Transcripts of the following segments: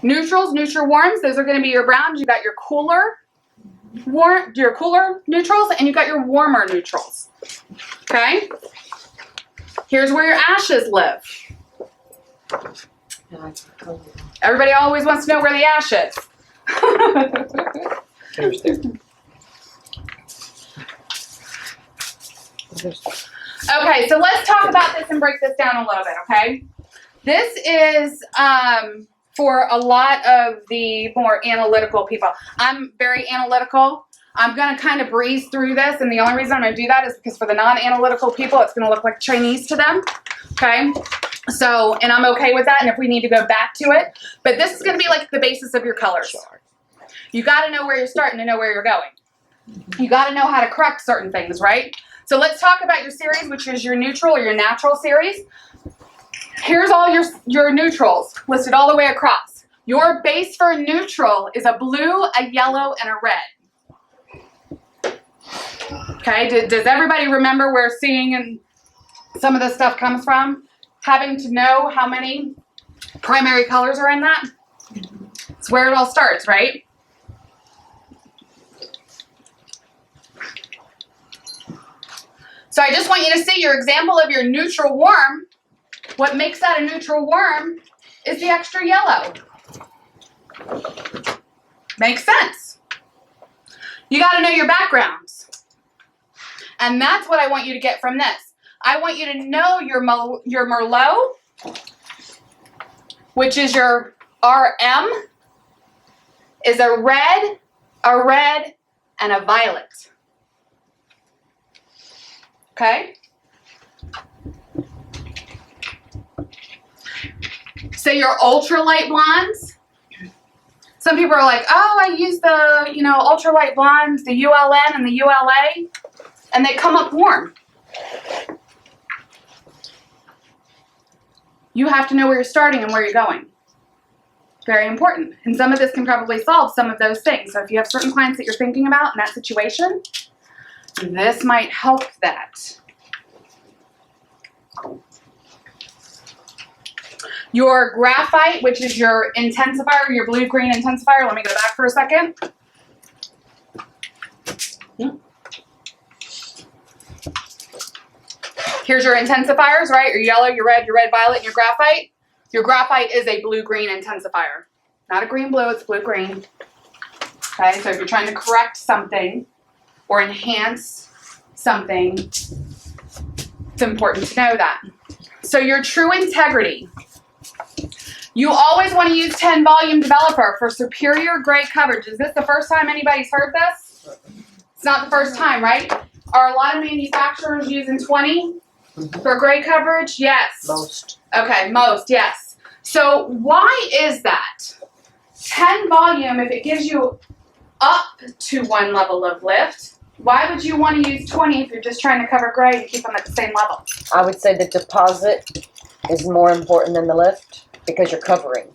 Neutrals, neutral warms, those are going to be your browns. You got your cooler neutrals, and you got your warmer neutrals. Okay? Here's where your ashes live. Everybody always wants to know where the ash is. Okay, so let's talk about this and break this down a little bit, okay? This is for a lot of the more analytical people. I'm very analytical. I'm going to kind of breeze through this, and the only reason I'm going to do that is because for the non-analytical people, it's going to look like Chinese to them, okay? So, and I'm okay with that, and if we need to go back to it. But this is going to be like the basis of your colors. You got to know where you're starting to know where you're going. You got to know how to correct certain things, right? So let's talk about your series, which is your neutral or your natural series. Here's all your neutrals listed all the way across. Your base for neutral is a blue, a yellow, and a red. Okay, does everybody remember where seeing and some of this stuff comes from? Having to know how many primary colors are in that? It's where it all starts, right? So I just want you to see your example of your neutral warm. What makes that a neutral warm is the extra yellow. Makes sense. You got to know your backgrounds. And that's what I want you to get from this. I want you to know your Merlot, which is your RM, is a red, and a violet. Okay? So your ultralight blondes. Some people are like, oh, I use the, ultralight blondes, the ULN and the ULA, and they come up warm. You have to know where you're starting and where you're going. Very important. And some of this can probably solve some of those things. So if you have certain clients that you're thinking about in that situation, this might help that. Your graphite, which is your intensifier, your blue-green intensifier. Let me go back for a second. Here's your intensifiers, right? Your yellow, your red, violet, and your graphite. Your graphite is a blue-green intensifier. Not a green-blue, it's blue-green. Okay, so if you're trying to correct something or enhance something, it's important to know that. So your true integrity. You always want to use 10 volume developer for superior gray coverage. Is this the first time anybody's heard this? It's not the first time, right? Are a lot of manufacturers using 20 for gray coverage? Yes. Most. Okay, most, yes. So why is that? 10 volume, if it gives you up to one level of lift, why would you want to use 20 if you're just trying to cover gray and keep them at the same level? I would say the deposit is more important than the lift because you're covering.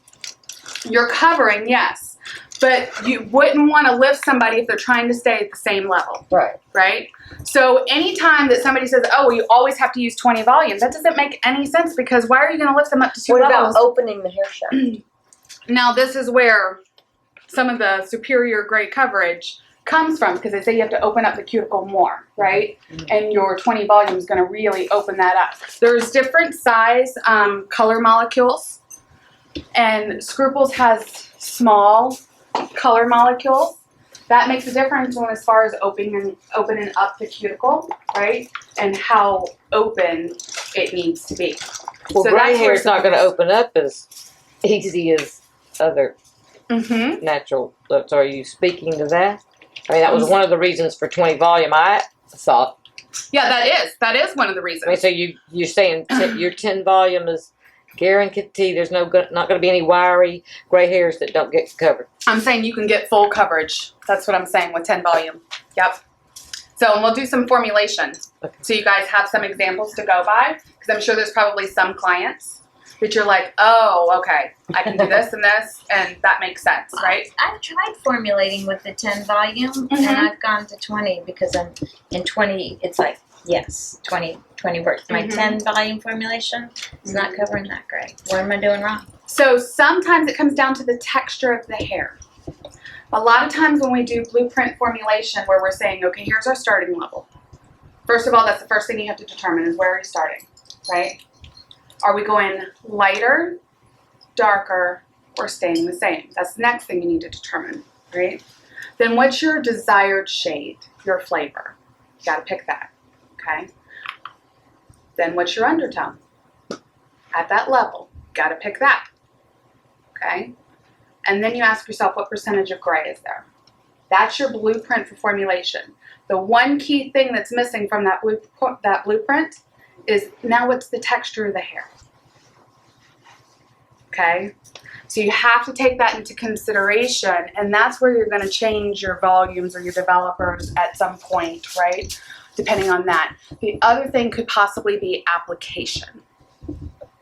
You're covering, yes. But you wouldn't want to lift somebody if they're trying to stay at the same level. Right. Right? So anytime that somebody says, oh, well, you always have to use 20 volume, that doesn't make any sense because why are you going to lift them up to 2 levels? What about opening the hair shaft? Now, this is where some of the superior gray coverage comes from because they say you have to open up the cuticle more, right? Mm-hmm. And your 20 volume is going to really open that up. There's different size color molecules, and Scruples has small color molecules. That makes a difference as far as opening up the cuticle, right? And how open it needs to be. Well, so gray hair is not going to open up as easy as other natural looks. Are you speaking to that? I mean, that was one of the reasons for 20 volume, I thought. Yeah, that is one of the reasons. I mean, so you're saying your 10 volume is guaranteed there's not going to be any wiry gray hairs that don't get covered. I'm saying you can get full coverage. That's what I'm saying with 10 volume. Yep. So, and we'll do some formulation. Okay. So you guys have some examples to go by, because I'm sure there's probably some clients that you're like, oh, okay, I can do this and this, and that makes sense, right? I've tried formulating with the 10 volume, and I've gone to 20 because I'm in 20, it's like, yes, 20 works. My 10 volume formulation is not covering that gray. What am I doing wrong? So sometimes it comes down to the texture of the hair. A lot of times when we do blueprint formulation where we're saying, okay, here's our starting level. First of all, that's the first thing you have to determine is where are you starting, right? Are we going lighter, darker, or staying the same? That's the next thing you need to determine, right? Then what's your desired shade, your flavor? You gotta pick that, okay? Then what's your undertone? At that level, gotta pick that, okay? And then you ask yourself, what percentage of gray is there? That's your blueprint for formulation. The one key thing that's missing from that blueprint is now what's the texture of the hair, okay? So you have to take that into consideration, and that's where you're going to change your volumes or your developers at some point, right? Depending on that. The other thing could possibly be application,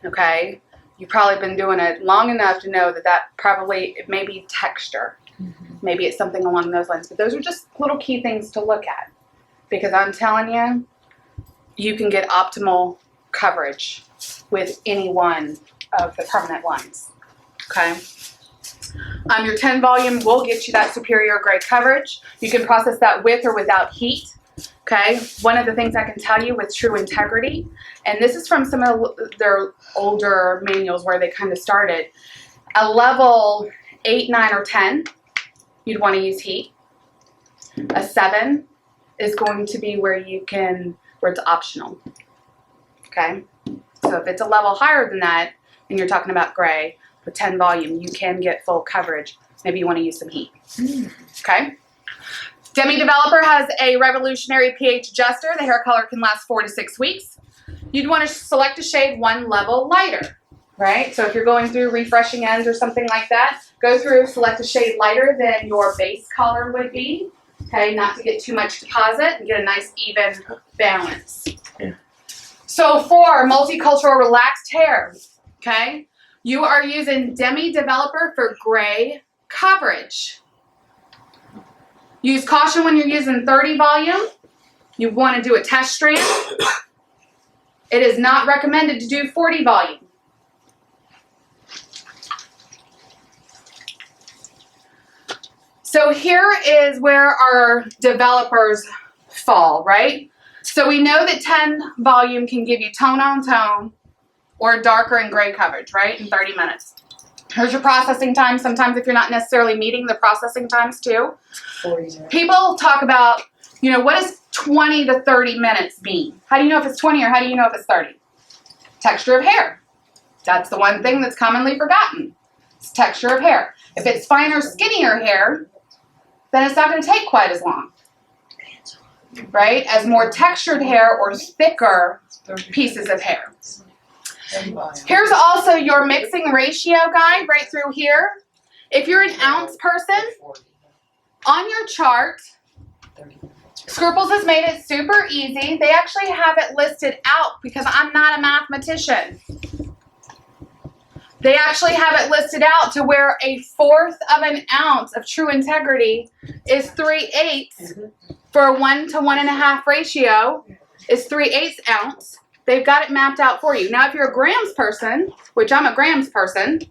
okay? You've probably been doing it long enough to know that it may be texture. Maybe it's something along those lines, but those are just little key things to look at, because I'm telling you, you can get optimal coverage with any one of the permanent lines. Okay. Your 10 volume will get you that superior gray coverage. You can process that with or without heat. Okay. One of the things I can tell you with True Integrity, and this is from some of their older manuals where they kind of started, a level 8, 9, or 10, you'd want to use heat. A 7 is going to be where it's optional. Okay. So if it's a level higher than that, and you're talking about gray, with 10 volume, you can get full coverage. Maybe you want to use some heat. Okay. Demi Developer has a revolutionary pH adjuster. The hair color can last 4 to 6 weeks. You'd want to select a shade one level lighter, right? So if you're going through refreshing ends or something like that, go through, select a shade lighter than your base color would be. Okay, not to get too much deposit and get a nice even balance. Yeah. So for multicultural relaxed hair, okay, you are using Demi Developer for gray coverage. Use caution when you're using 30 volume. You want to do a test strand. It is not recommended to do 40 volume. So here is where our developers fall, right? So we know that 10 volume can give you tone on tone or darker and gray coverage, right, in 30 minutes. Here's your processing time. Sometimes if you're not necessarily meeting the processing times too. People talk about, what does 20 to 30 minutes mean? How do you know if it's 20 or how do you know if it's 30? Texture of hair. That's the one thing that's commonly forgotten. It's texture of hair. If it's finer, skinnier hair, then it's not going to take quite as long, right, as more textured hair or thicker pieces of hair. Here's also your mixing ratio guide right through here. If you're an ounce person, on your chart, Scruples has made it super easy. They actually have it listed out because I'm not a mathematician. They actually have it listed out to where 1/4 of an ounce of True Integrity is 3/8 for a 1 to 1.5 ratio is 3/8 ounce. They've got it mapped out for you. Now, if you're a grams person, which I'm a grams person,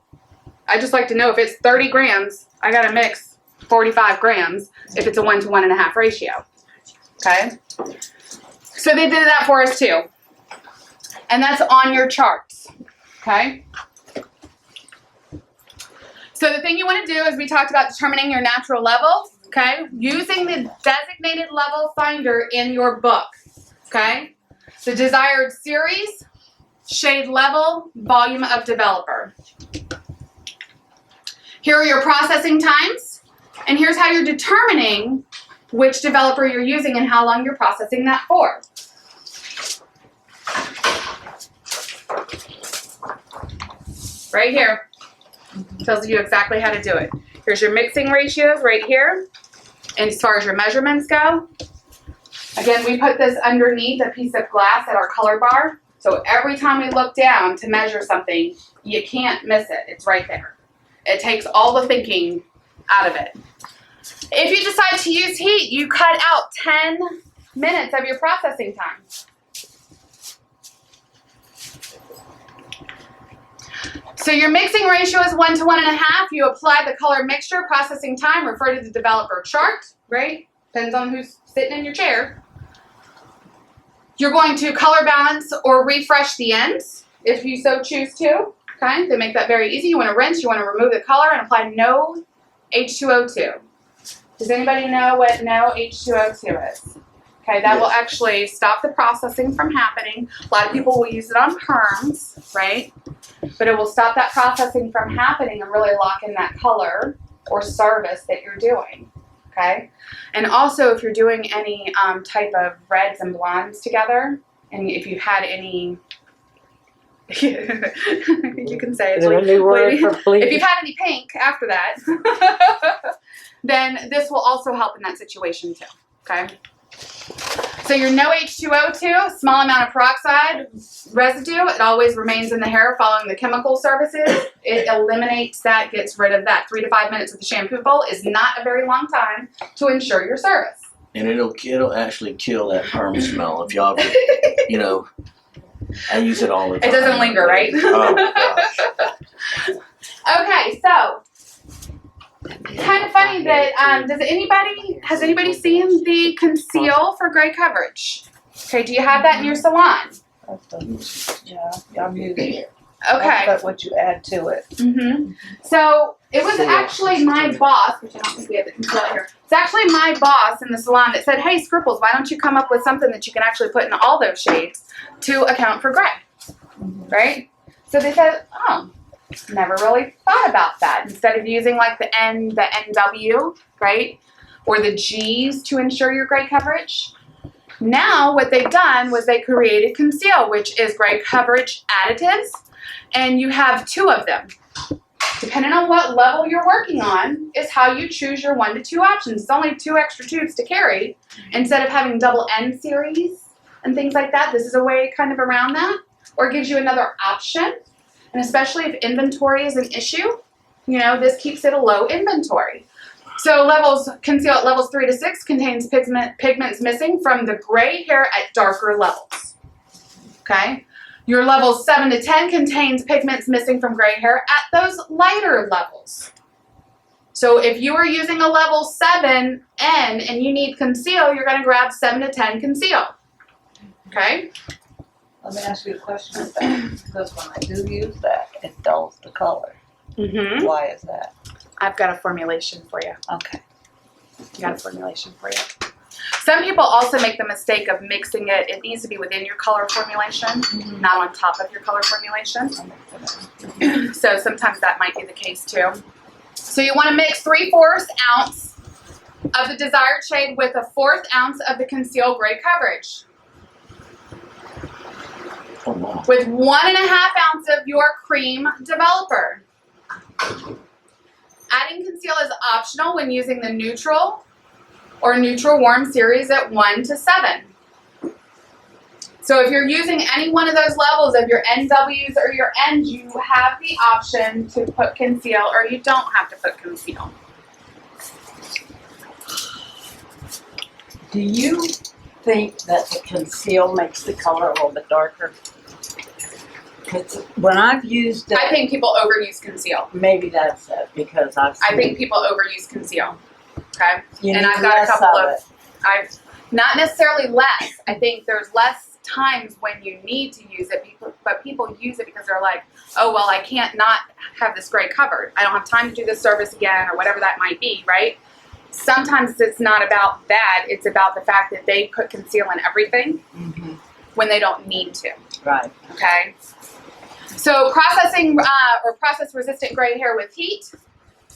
I just like to know if it's 30 grams, I got to mix 45 grams if it's a 1 to 1.5 ratio. Okay? So they did that for us too. And that's on your charts. Okay? So the thing you want to do is we talked about determining your natural level. Okay? Using the designated level finder in your book. Okay? The desired series, shade level, volume of developer. Here are your processing times, and here's how you're determining which developer you're using and how long you're processing that for. Right here. Tells you exactly how to do it. Here's your mixing ratios right here. And as far as your measurements go, again, we put this underneath a piece of glass at our color bar. So every time we look down to measure something, you can't miss it. It's right there. It takes all the thinking out of it. If you decide to use heat, you cut out 10 minutes of your processing time. So your mixing ratio is 1 to 1.5. You apply the color mixture, processing time, refer to the developer chart, right? Depends on who's sitting in your chair. You're going to color balance or refresh the ends if you so choose to. Okay, they make that very easy. You want to rinse, you want to remove the color and apply no H2O2. Does anybody know what no H2O2 is? Okay, that will actually stop the processing from happening. A lot of people will use it on perms, right? But it will stop that processing from happening and really lock in that color or service that you're doing. Okay, and also if you're doing any type of reds and blondes together, and if you've had any, you can say Is there a new word for bleed? if you've had any pink after that, then this will also help in that situation too. Okay. So your no H2O2, small amount of peroxide residue, it always remains in the hair following the chemical services. It eliminates that, gets rid of that. 3 to 5 minutes with the shampoo bowl is not a very long time to ensure your service. And it'll actually kill that perm smell if y'all ever, you know, I use it all the time. It doesn't linger, right? Oh, gosh. Okay, so kind of funny that has anybody seen the conceal for gray coverage? Okay, do you have that in your salon? Yeah, I'm using it. Okay. That's what you add to it. Mm-hmm. So it was actually my boss, which I don't think we have the conceal here. It's actually my boss in the salon that said, "Hey, Scruples, why don't you come up with something that you can actually put in all those shades to account for gray?" Right? So they said, "Oh, never really thought about that. Instead of using like the NW, right, or the G's to ensure your gray coverage." Now what they've done was they created conceal, which is gray coverage additives, and you have 2 of them. Depending on what level you're working on is how you choose your 1 to 2 options. It's only 2 extra tubes to carry instead of having double N series and things like that. This is a way kind of around that, or it gives you another option. And especially if inventory is an issue, you know, this keeps it a low inventory. So conceal at levels 3 to 6 contains pigments missing from the gray hair at darker levels. Okay. Your levels 7 to 10 contains pigments missing from gray hair at those lighter levels. So if you are using a level 7N and you need conceal, you're going to grab 7 to 10 conceal. Okay. Let me ask you a question about that. Because when I do use that, it dulls the color. Mm-hmm. Why is that? I've got a formulation for you. Okay. Got a formulation for you. Some people also make the mistake of mixing it. It needs to be within your color formulation, not on top of your color formulation. So sometimes that might be the case too. So you want to mix 3/4 ounce of the desired shade with 1/4 ounce of the conceal gray coverage. Oh, wow. With 1.5 ounce of your cream developer. Adding conceal is optional when using the neutral or neutral warm series at 1 to 7. So if you're using any one of those levels of your NWs or your Ns, you have the option to put conceal, or you don't have to put conceal. Do you think that the conceal makes the color a little bit darker? Because when I've used it, I think people overuse conceal. maybe that's it, because I think people overuse conceal. Okay? you and need I've got a less couple of of- it. I've not necessarily less. I think there's less times when you need to use it, but people use it because they're like, oh, well, I can't not have this gray covered. I don't have time to do this service again, or whatever that might be, right? Sometimes it's not about that. It's about the fact that they put conceal in everything when they don't need to. Right. Okay. So processing or process-resistant gray hair with heat.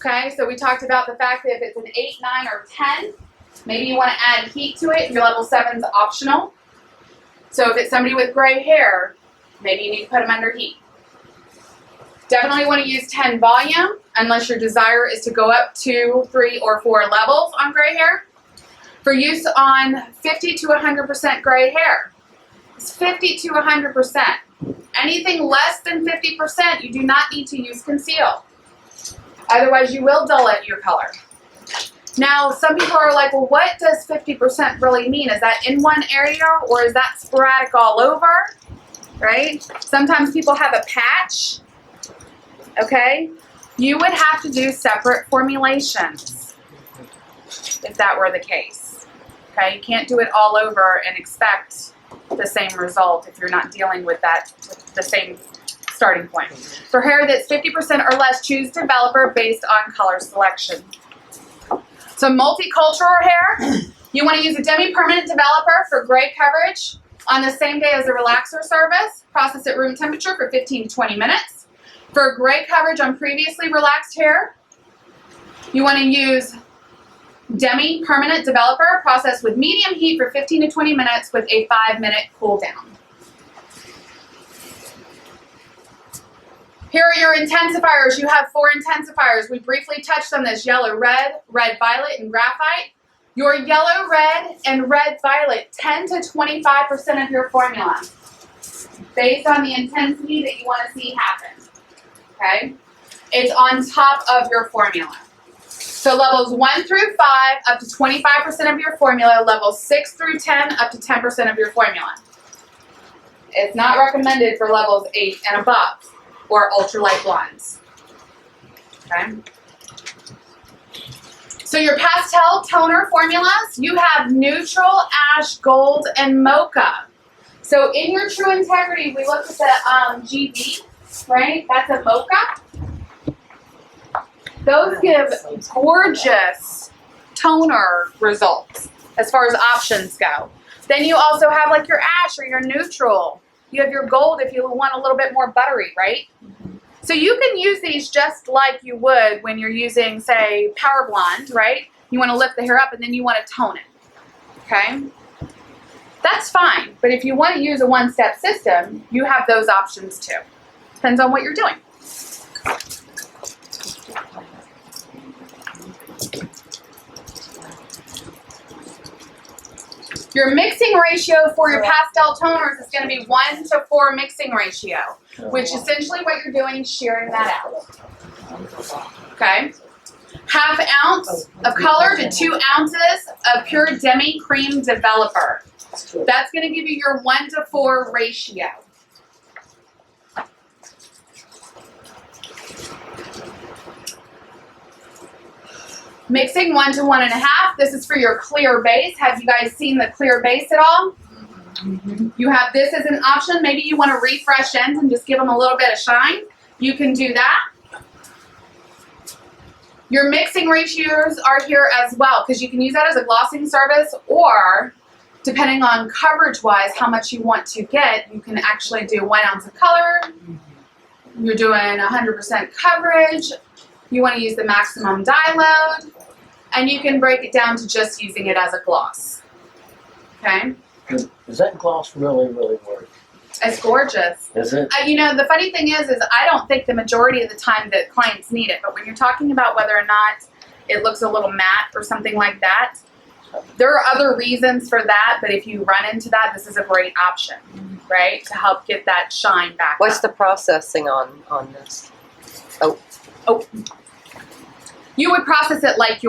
Okay, so we talked about the fact that if it's an 8, 9, or 10, maybe you want to add heat to it. Your level 7's optional. So if it's somebody with gray hair, maybe you need to put them under heat. Definitely want to use 10 volume unless your desire is to go up 2, 3, or 4 levels on gray hair. For use on 50 to 100% gray hair. It's 50 to 100%. Anything less than 50%, you do not need to use conceal. Otherwise, you will dull it your color. Now, some people are like, well, what does 50% really mean? Is that in one area, or is that sporadic all over? Right? Sometimes people have a patch okay, you would have to do separate formulations if that were the case. Okay, you can't do it all over and expect the same result if you're not dealing with the same starting point. For hair that's 50% or less, choose developer based on color selection. So multicultural hair, you want to use a demi-permanent developer for gray coverage on the same day as the relaxer service. Process at room temperature for 15 to 20 minutes. For gray coverage on previously relaxed hair, you want to use demi-permanent developer, process with medium heat for 15 to 20 minutes with a 5-minute cool down. Here are your intensifiers. You have 4 intensifiers. We briefly touched on this: yellow, red, red, violet, and graphite. Your yellow, red, and red, violet, 10 to 25% of your formula, based on the intensity that you want to see happen. Okay? It's on top of your formula. So levels 1 through 5, up to 25% of your formula. Levels 6 through 10, up to 10% of your formula. It's not recommended for levels 8 and above, or ultralight blondes. Okay? So your pastel toner formulas, you have neutral, ash, gold, and mocha. So in your True Integrity, we looked at the GB, right? That's a mocha. Those give gorgeous toner results as far as options go. Then you also have like your ash or your neutral. You have your gold if you want a little bit more buttery, right? So you can use these just like you would when you're using, say, Power Blonde, right? You want to lift the hair up and then you want to tone it, okay? That's fine, but if you want to use a one-step system, you have those options too. Depends on what you're doing. Your mixing ratio for your pastel toners is going to be 1 to 4 mixing ratio, which essentially what you're doing is shearing that out. Okay? Half ounce of color to 2 ounces of pure demi cream developer. That's going to give you your 1 to 4 ratio. Mixing 1 to 1.5. This is for your clear base. Have you guys seen the clear base at all? You have this as an option. Maybe you want to refresh ends and just give them a little bit of shine. You can do that. Your mixing ratios are here as well, because you can use that as a glossing service, or depending on coverage-wise how much you want to get, you can actually do 1 ounce of color. You're doing 100% coverage. You want to use the maximum dye load, and you can break it down to just using it as a gloss. Okay? Does that gloss really work? It's gorgeous. Is it? You know, the funny thing is I don't think the majority of the time that clients need it, but when you're talking about whether or not it looks a little matte or something like that, there are other reasons for that, but if you run into that, this is a great option, right? To help get that shine back What's up. the processing on this? Oh. You would process it like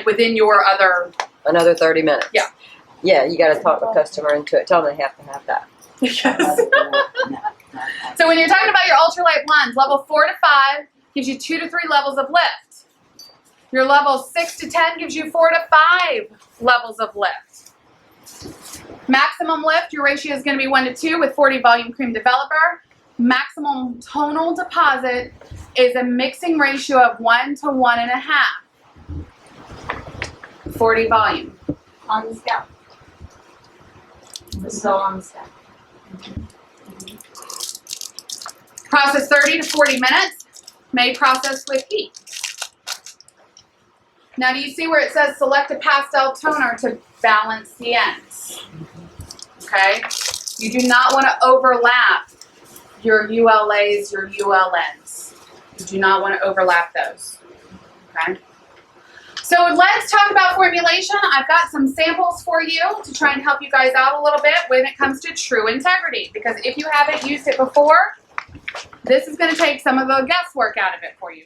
within your other. Another 30 minutes? Yeah. Yeah, you got to talk the customer into it. Tell them they have to have that. Yes. So when you're talking about your ultralight blondes, level 4 to 5 gives you 2 to 3 levels of lift. Your level 6 to 10 gives you 4 to 5 levels of lift. Maximum lift, your ratio is going to be 1 to 2 with 40 volume cream developer. Maximum tonal deposit is a mixing ratio of 1 to 1.5. 40 volume. On the scalp. This is all on the scalp. Process 30 to 40 minutes. May process with heat. Now, do you see where it says select a pastel toner to balance the ends? Okay? You do not want to overlap your ULAs, your ULNs. You do not want to overlap those. Okay? So let's talk about formulation. I've got some samples for you to try and help you guys out a little bit when it comes to True Integrity. Because if you haven't used it before, this is going to take some of the guesswork out of it for you.